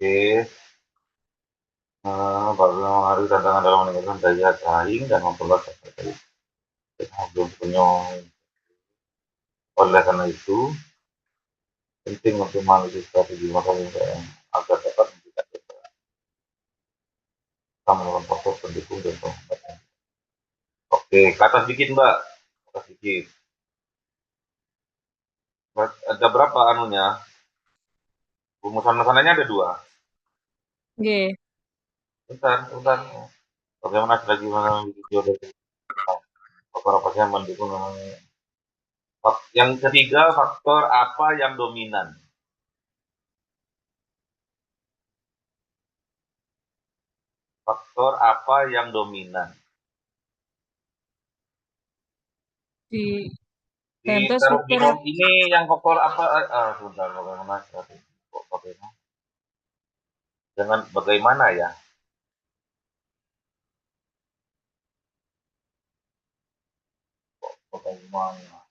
Oke. Baru mempengaruhi tantangan dalam meningkatkan daya saing dan memperluas pasar saing. Belum penyong. Oleh karena itu, penting untuk menganalisis strategi marketing agar dapat memberikan kita melakukan faktor pendukung dan penghambat. Oke, ke atas dikit Mbak, ke atas dikit. Ada berapa anunya? Rumusan masalahnya ada 2. Oke. Bentar. Bagaimana strategi mengambil video dari faktor apa yang mendukung? Yang ketiga, faktor apa yang dominan? Faktor apa yang dominan? Di Di Dantos taruh di faktor home apa? ini yang faktor apa? Sebentar, bagaimana strategi? Bagaimana? Jangan bagaimana ya? Bagaimana?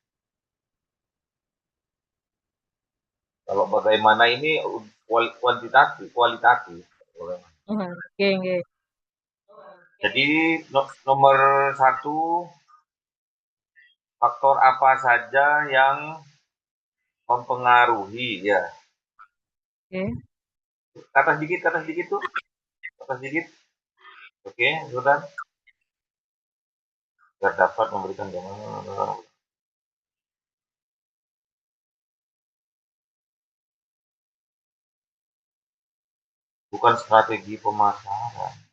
Kalau bagaimana ini kualitatif. Oke, oke. Jadi nomor 1, faktor apa saja yang mempengaruhi ya? Oke. Ke atas dikit tuh, ke atas dikit. Oke, sudah. Agar dapat memberikan gambaran. Bukan strategi pemasaran.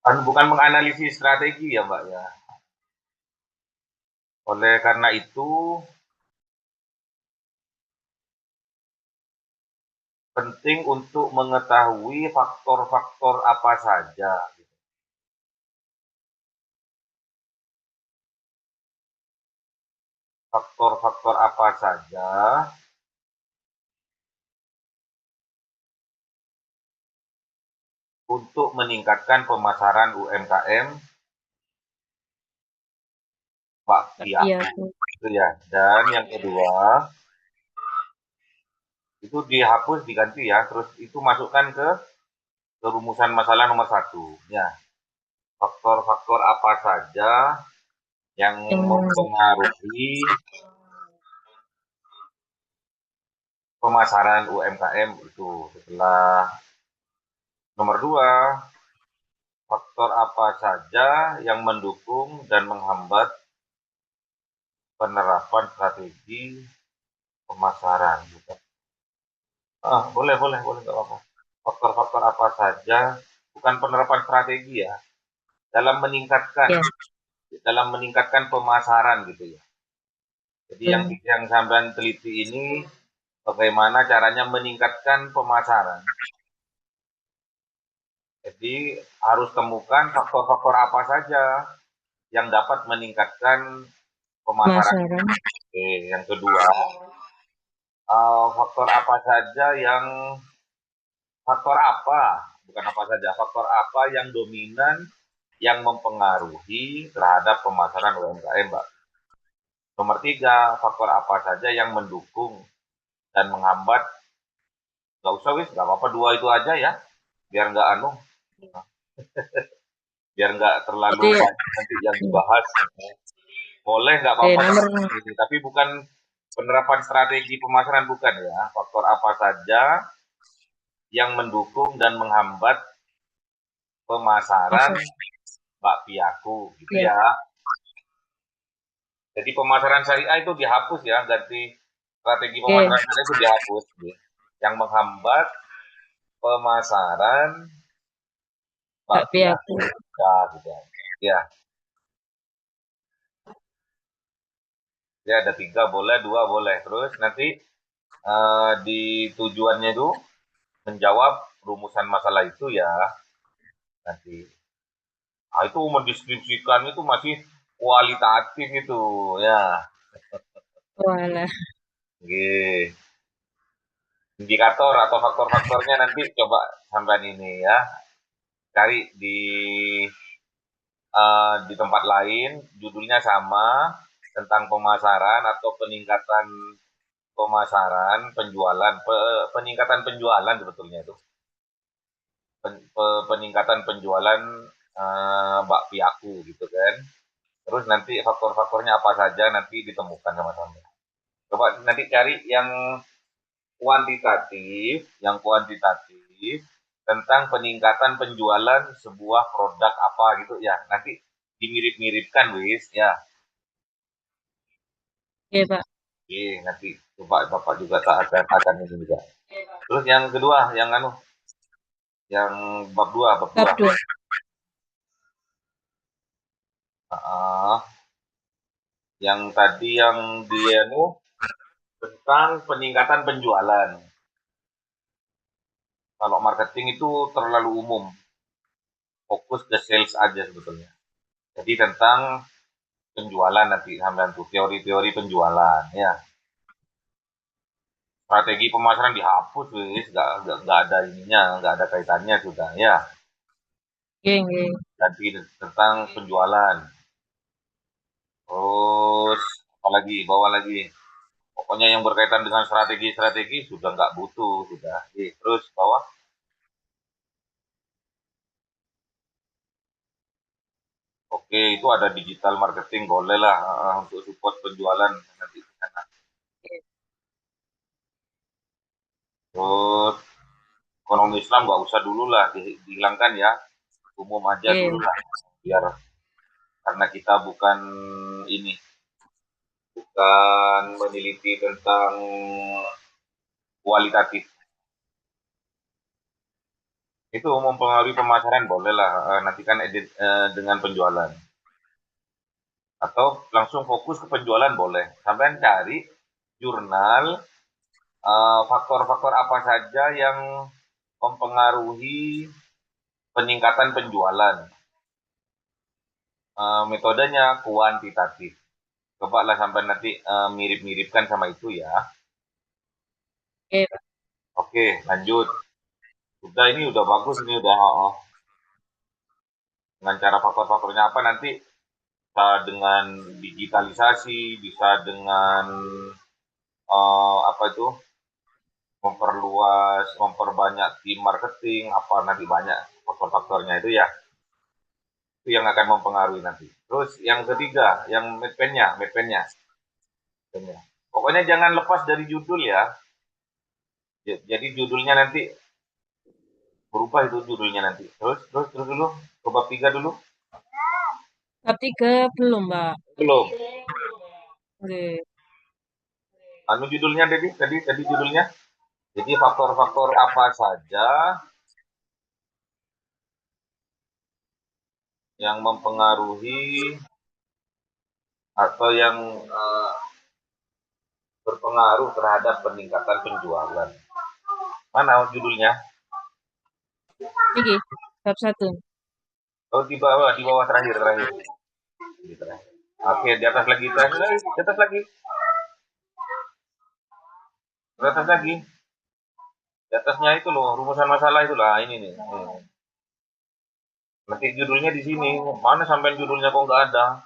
Bukan menganalisis strategi ya Mbak ya. Oleh karena itu, penting untuk mengetahui faktor-faktor apa saja. Faktor-faktor apa saja untuk meningkatkan pemasaran UMKM bakpia. Iya, Itu ya. Dan yang kedua, itu dihapus diganti ya. Terus itu masukkan ke rumusan masalah nomor 1. Ya. Faktor-faktor apa saja yang mempengaruhi pemasaran UMKM itu. Setelah nomor 2, faktor apa saja yang mendukung dan menghambat penerapan strategi pemasaran. Boleh, nggak apa-apa. Faktor-faktor apa saja, bukan penerapan strategi ya, dalam meningkatkan, iya. dalam meningkatkan pemasaran gitu ya. Jadi Hmm. yang sampean teliti ini bagaimana caranya meningkatkan pemasaran. Jadi harus temukan faktor-faktor apa saja yang dapat meningkatkan pemasaran. Pemasaran. Oke, yang kedua, faktor apa saja yang faktor apa, bukan apa saja, faktor apa yang dominan yang mempengaruhi terhadap pemasaran UMKM, Mbak. Nomor 3, faktor apa saja yang mendukung dan menghambat. Nggak usah wis, nggak apa-apa 2 itu aja ya, biar nggak biar nggak terlalu Itu ya. banyak nanti yang dibahas. Boleh nggak apa-apa Nomor ini, tapi bukan penerapan strategi pemasaran, bukan ya. Faktor apa saja yang mendukung dan menghambat pemasaran masuk. bakpiaku gitu Iya. ya. Jadi pemasaran syariah itu dihapus ya, ganti strategi Oke. pemasaran syariah itu dihapus. Yang menghambat pemasaran Bakpia bakpia aku. ya, gitu ya. Ya ada 3 boleh, 2 boleh. Terus nanti di tujuannya itu menjawab rumusan masalah itu ya. Nanti itu mendeskripsikan itu masih kualitatif itu ya. Walah. Oke. Indikator atau faktor-faktornya nanti coba sampean ini ya, cari di tempat lain, judulnya sama, tentang pemasaran atau peningkatan pemasaran, penjualan, peningkatan penjualan sebetulnya itu. Peningkatan penjualan bakpiaku gitu kan. Terus nanti faktor-faktornya apa saja nanti ditemukan sama-sama. Coba nanti cari yang kuantitatif tentang peningkatan penjualan sebuah produk apa gitu ya. Nanti dimirip-miripkan wis ya. Oke, Pak. Oke, nanti coba Bapak juga tak akan ini juga. Terus yang kedua, yang bab 2. Bab 2. Yang tadi yang dia tentang peningkatan penjualan. Kalau marketing itu terlalu umum, fokus ke sales aja sebetulnya. Jadi tentang penjualan nanti sampean tuh teori-teori penjualan ya. Strategi pemasaran dihapus wis, nggak ada ininya, nggak ada kaitannya sudah ya. Oke, oke. Nanti tentang penjualan. Terus apalagi bawa lagi. Pokoknya yang berkaitan dengan strategi sudah nggak butuh sudah. Terus bawah. Oke, itu ada digital marketing boleh lah untuk support penjualan nanti di sana. Terus ekonomi Islam nggak usah dulu lah dihilangkan ya, umum aja Oke. dulu lah biar karena kita ini bukan meneliti tentang kualitatif. Itu mempengaruhi pemasaran boleh lah nanti kan edit dengan penjualan atau langsung fokus ke penjualan boleh. Sampai cari jurnal faktor-faktor apa saja yang mempengaruhi peningkatan penjualan. Metodenya kuantitatif. Coba lah sampai nanti mirip-miripkan sama itu ya. Oke, Pak. Oke, lanjut. Ini udah bagus ini udah. Dengan cara faktor-faktornya apa nanti bisa dengan digitalisasi, bisa dengan apa itu memperbanyak tim marketing, apa nanti banyak faktor-faktornya itu ya. Itu yang akan mempengaruhi nanti. Terus yang ketiga, yang mappennya. Pokoknya jangan lepas dari judul ya. Jadi judulnya nanti berubah itu judulnya nanti. Terus dulu, coba 3 dulu. Bab 3 belum, Pak. Belum. Oke. Judulnya tadi judulnya. Jadi faktor-faktor apa saja yang mempengaruhi atau yang berpengaruh terhadap peningkatan penjualan. Mana judulnya? Iki, bab 1. Oh, di bawah terakhir. Oke, di atas lagi. Di atas lagi. Di atas lagi. Di atasnya itu loh, rumusan masalah itu lah. Ini nih. Nanti judulnya di sini. Mana sampai judulnya kok nggak ada?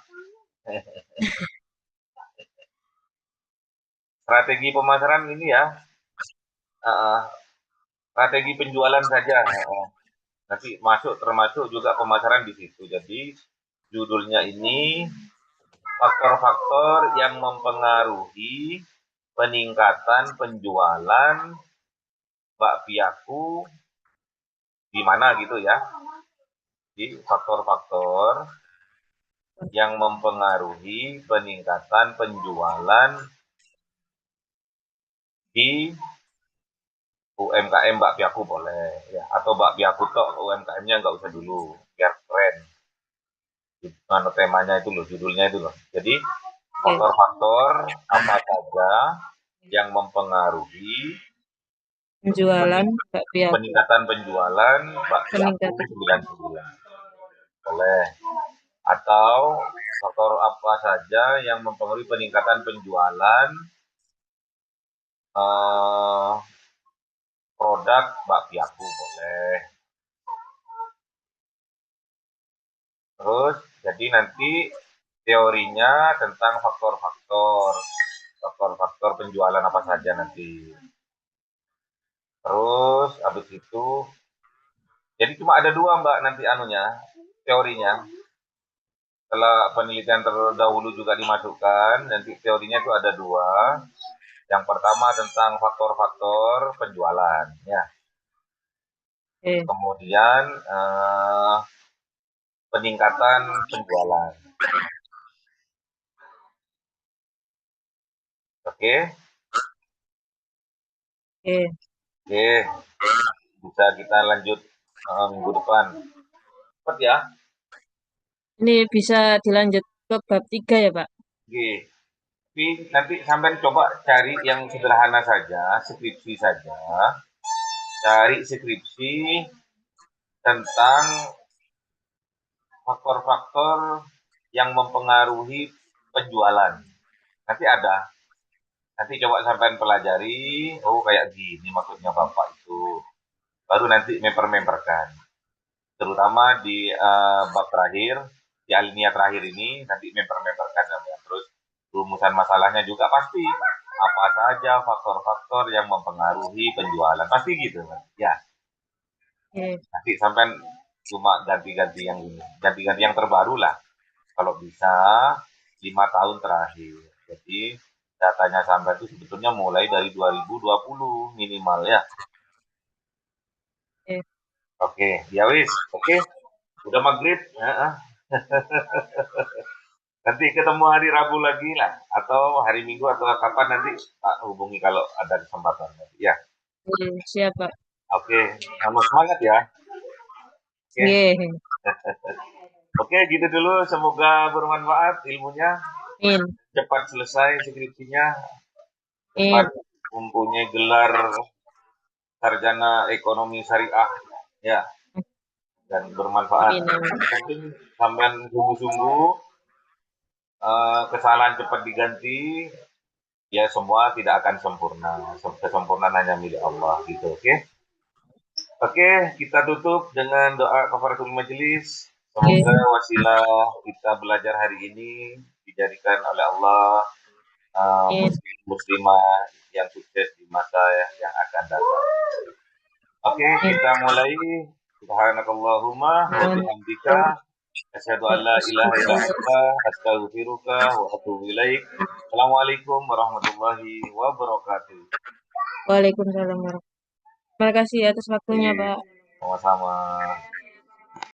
Strategi pemasaran ini ya. Strategi penjualan saja. Nanti termasuk juga pemasaran di situ. Jadi judulnya ini faktor-faktor yang mempengaruhi peningkatan penjualan bakpiaku di mana gitu ya. Jadi faktor-faktor yang mempengaruhi peningkatan penjualan di UMKM bakpiaku boleh ya, atau bakpiaku tok UMKM-nya nggak usah dulu biar keren. Temanya itu loh, judulnya itu loh. Jadi Oke. faktor-faktor apa saja yang mempengaruhi Penjualan bakpia. peningkatan penjualan bakpiaku Peningkatan. 99 boleh, atau faktor apa saja yang mempengaruhi peningkatan penjualan produk bakpiaku boleh. Terus jadi nanti teorinya tentang faktor-faktor penjualan apa saja nanti. Terus habis itu jadi cuma ada dua Mbak nanti anunya teorinya. Setelah penelitian terdahulu juga dimasukkan, nanti teorinya itu ada dua. Yang pertama tentang faktor-faktor penjualan, ya. Oke. Kemudian peningkatan penjualan. Oke, Oke. oke, bisa kita lanjut minggu depan. Cepat ya. Ini bisa dilanjut ke bab 3 ya, Pak? Oke. Tapi nanti sampai coba cari yang sederhana saja, skripsi saja. Cari skripsi tentang faktor-faktor yang mempengaruhi penjualan. Nanti ada. Nanti coba sampai pelajari, oh kayak gini maksudnya Bapak itu. Baru nanti memper-memperkan. Terutama di bab terakhir, di alinea terakhir ini, nanti memper-memperkan. Terus rumusan masalahnya juga pasti. Apa saja faktor-faktor yang mempengaruhi penjualan. Pasti gitu. Ya, Oke. nanti sampai cuma ganti-ganti yang ini. Ganti-ganti yang terbaru lah. Kalau bisa 5 tahun terakhir. Jadi datanya sampai itu sebetulnya mulai dari 2020 minimal ya. Oke. Oke, ya wis. Oke, udah maghrib. Nanti ketemu hari Rabu lagi lah, atau hari Minggu atau kapan nanti tak hubungi kalau ada kesempatan. Ya, Oke, siap, Pak. oke. Sama semangat ya. Oke, Oke. oke gitu dulu. Semoga bermanfaat ilmunya. Amin. Cepat selesai skripsinya. Cepat Amin. mempunyai gelar sarjana ekonomi syariah. Ya, dan bermanfaat. Amin. Amin. Mungkin sampai sungguh-sungguh kesalahan cepat diganti, ya semua tidak akan sempurna. Kesempurnaan hanya milik Allah gitu, oke? Oke, kita tutup dengan doa kafaratul majelis. Oke. Semoga wasilah kita belajar hari ini dijadikan oleh Allah Amin. muslimah yang sukses di masa yang akan datang. Oke, Amin. kita mulai. Subhanakallahumma wa bihamdika asyhadu an la ilaha illa anta astaghfiruka wa atubu ilaik. Assalamualaikum warahmatullahi wabarakatuh. Waalaikumsalam warahmatullahi wabarakatuh. Terima kasih atas waktunya, Oke, Pak. sama-sama.